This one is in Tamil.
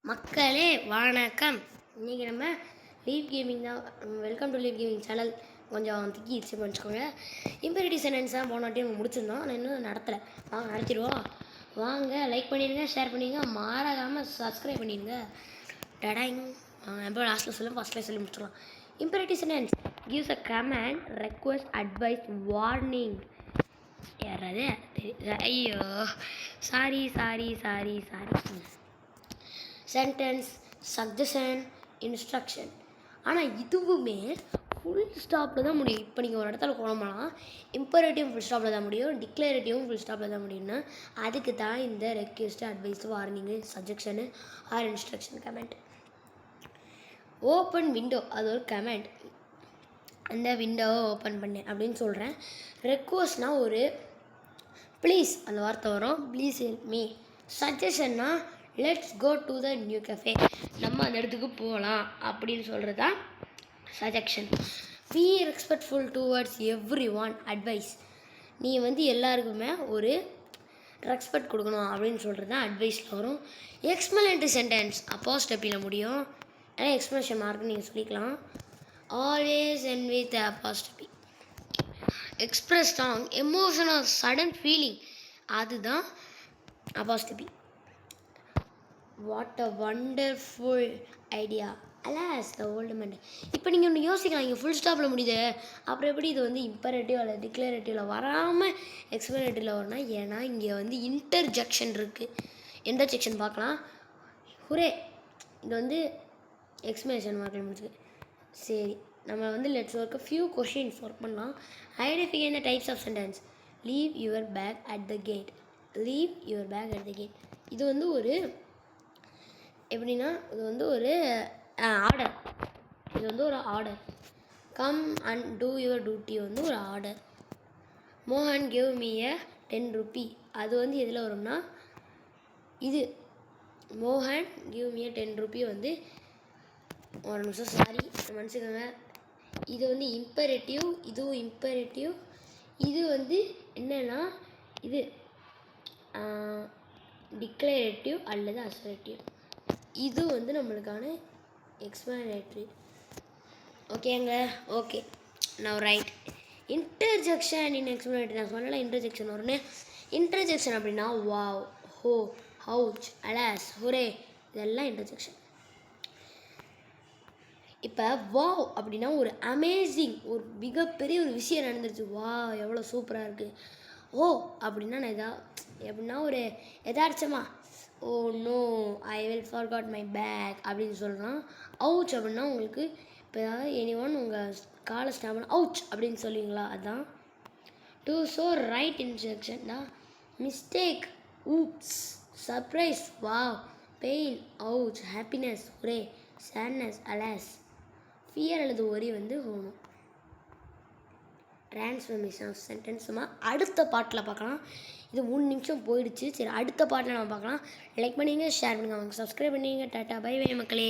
மக்களே வணக்கம். இன்றைக்கி நம்ம லீவ் கேமிங் தான். Welcome to leave gaming channel. கொஞ்சம் திக்கிடுச்சு பண்ணிச்சுக்கோங்க. இம்பீரிட்டி சென்டென்ஸ் தான் போன வாட்டி நம்ம முடிச்சிருந்தோம். நான் இன்னும் நடத்தலை. வாங்க நடத்திடுவோம். வாங்க லைக் பண்ணிடுங்க, ஷேர் பண்ணிடுங்க, மறக்காமல் சப்ஸ்கிரைப் பண்ணிடுங்க. டடாங். எப்போ லாஸ்ட்டில் சொல்லும் ஃபஸ்ட்டில் சொல்லி முடிச்சிடலாம். Imperative sentence gives a command, request, advice, warning. யாராவது ஐயோ சாரி சென்டென்ஸ், சஜஷன், இன்ஸ்ட்ரக்ஷன். ஆனால் இதுவுமே ஃபுல் ஸ்டாப்பில் தான் முடியும். இப்போ நீங்கள் ஒரு இடத்துல குழம்பலாம், இம்பரேட்டிவ் ஃபுல் ஸ்டாப்பில் தான் முடியும், டிக்ளரேட்டிவும் ஃபுல் ஸ்டாப்பில் தான் முடியும்னா அதுக்கு தான் இந்த request, advice, warning, suggestion or instruction command. Open window அது ஒரு கமெண்ட். அந்த விண்டோவை ஓப்பன் பண்ணு அப்படின்னு சொல்கிறேன். ரெக்வஸ்ட்னால் ஒரு ப்ளீஸ் அந்த வார்த்தை வரும், ப்ளீஸ் ஹெல்ப் மீ. சஜஷன்னா let's go to the new cafe, நம்ம அந்த இடத்துக்கு போகலாம் அப்படின்னு சொல்கிறது தான் suggestion. Be respectful towards every one. Advice, நீ எல்லாருக்குமே ஒரு ரெஸ்பெக்ட் கொடுக்கணும் அப்படின்னு சொல்கிறது தான் அட்வைஸில் வரும். எக்ஸ்பிளனேட்டரி சென்டென்ஸ் அப்போஸ்டபியில் முடியும், ஆனால் எக்ஸ்பிளனேஷன் மார்க்னு நீங்கள் சொல்லிக்கலாம். Always end with apostrophe. Express strong emotional sudden feeling, அதுதான் apostrophe. What a wonderful idea, alas the old man. இப்போ நீங்கள் ஒன்று யோசிக்கலாம், இங்கே ஃபுல் ஸ்டாப்பில் முடியுது, அப்புறம் எப்படி இது இம்பரேட்டிவ் அல்ல டிக்ளரேட்டிவில் வராமல் எக்ஸ்பிளனேட்டிவில் வரும்னா, ஏன்னா இங்கே இன்டர்ஜெக்ஷன் இருக்குது. இன்டர்ஜெக்ஷன் பார்க்கலாம். ஹுரே, இது எக்ஸ்பிளனேஷன் மார்க்கில் முடிச்சுது. சரி, நம்ம let's work few questions work பண்ணலாம். Identify the types of sentence. Leave your bag at the gate. Leave your bag at the gate இது ஒரு எப்படின்னா, இது ஒரு ஆர்டர். இது ஒரு order. Come and do your duty ஒரு ஆர்டர். மோகன் கிவ் மீ எ 10 ரூபி, அது எதில் வரும்னா, இது மோகன் கிவ் மீ எ 10 ரூபி ஒரு நிமிஷம் சாரி மன்னிச்சுக்கோங்க. இது இம்பரேட்டிவ், இதுவும் இம்பரேட்டிவ். இது என்னென்னா, இது டிக்ளரேட்டிவ் அல்லது அசர்ட்டிவ். இது நம்மளுக்கான எக்ஸ்பிளனேட்டரி. ஓகேங்க, ஓகே நவ் ரைட். இன்டர்ஜெக்ஷன் இன் எக்ஸ்பிளனேட்டரி. நான் சொன்னல இன்டர்ஜெக்ஷன் வரும்னு. இன்டர்ஜெக்ஷன் அப்படின்னா வாவ், ஹோ, ஹவுச், அலாஸ், ஹுரே, இதெல்லாம் இன்டர்ஜெக்ஷன். இப்போ வாவ் அப்படின்னா ஒரு அமேசிங், ஒரு மிகப்பெரிய ஒரு விஷயம் நடந்துருச்சு, வா எவ்வளோ சூப்பராக இருக்குது. ஓ அப்படின்னா நான் எப்படின்னா ஒரு எதார்த்தமா, oh no I will forget my bag அப்படின்னு சொல்கிறான். அவுச் அப்படின்னா உங்களுக்கு இப்போ ஏதாவது எனிஒன் உங்கள் காலை ஸ்டாப் அவுச் அப்படின்னு சொல்லுவீங்களா, அதுதான். டு ஸோ ரைட் இன்ஸ்ட்ரக்ஷன் தான். Mistake, oops, surprise, wow, pain, ouch, happiness, ஒரே, சேட்னஸ், அலாஸ், ஃபியர் அல்லது ஒரி ஹோணும். ட்ரான்ஸ்ஃபர்மேஷன் ஆஃப் சென்டென்ஸ் அடுத்த பாட்டில் பார்க்கலாம். இது 3 நிமிஷம் போயிடுச்சு. சரி, அடுத்த பாட்டில் நம்ம பார்க்கலாம். லைக் பண்ணிங்க, ஷேர் பண்ணுங்கள், அவங்க சப்ஸ்கிரைப் பண்ணிங்க. டாட்டா பை பை மக்களே.